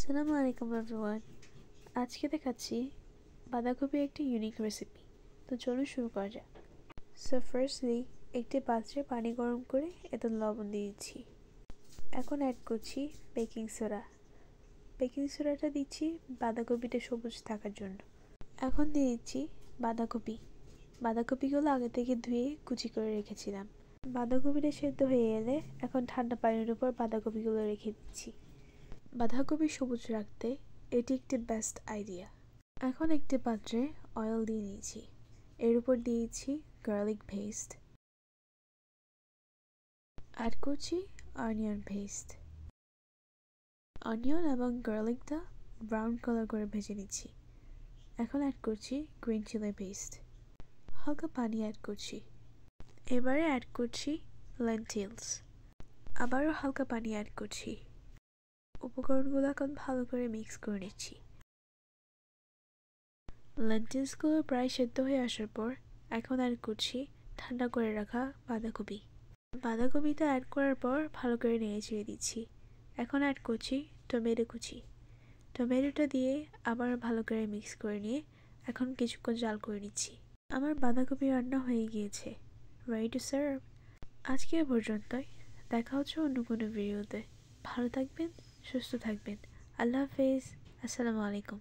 আসসালামু আলাইকুম এভরিওয়ান। আজকে দেখাচ্ছি বাঁধাকপির একটি ইউনিক রেসিপি। তো চলুন শুরু করা যাক। সো ফার্স্টলি একটি পাত্রে পানি গরম করে এতে লবণ দিয়ে দিচ্ছি। এখন অ্যাড করছি বেকিং সোডা। বেকিং সোডাটা দিচ্ছি বাঁধাকপিটা সবুজ থাকার জন্য। এখন দিয়ে দিচ্ছি বাঁধাকপিগুলো আগে থেকে ধুয়ে কুচি করে রেখেছিলাম। বাঁধাকপিটা সেদ্ধ হয়ে এলে এখন ঠান্ডা পানির উপর বাঁধাকপিগুলো রেখে দিচ্ছি। বাঁধাকপি সবুজ রাখতে এটি একটি বেস্ট আইডিয়া। এখন একটি পাত্রে অয়েল দিয়ে নিয়েছি। এর উপর দিয়েছি গার্লিক পেস্ট, অ্যাড করছি অনিয়ন পেস্ট। অনিয়ন এবং গার্লিকটা ব্রাউন কালার করে ভেজে নিচ্ছি। এখন অ্যাড করছি গ্রিন চিলি পেস্ট, হালকা পানি অ্যাড করছি। এবারে অ্যাড করছি লেন্টিলস, আবারও হালকা পানি অ্যাড করছি। উপকরণগুলো এখন ভালো করে মিক্স করে নিচ্ছি। লেন্টিলসগুলো প্রায় সেদ্ধ হয়ে আসার পর এখন অ্যাড করছি ঠান্ডা করে রাখা বাঁধাকপিটা অ্যাড করার পর ভালো করে নেড়ে চেড়ে দিচ্ছি। এখন অ্যাড করছি টমেটো কুচি। টমেটোটা দিয়ে আবার ভালো করে মিক্স করে নিয়ে এখন কিছুক্ষণ জাল করে নিচ্ছি। আমার বাঁধাকপি রান্না হয়ে গিয়েছে, রেডি টু সার্ভ। আজকে এ পর্যন্তই। দেখা হচ্ছে অন্য কোনো ভিডিওতে। ভালো থাকবেন, সুস্থ থাকবেন। আল্লাহ হাফেজ। আসসালামু আলাইকুম।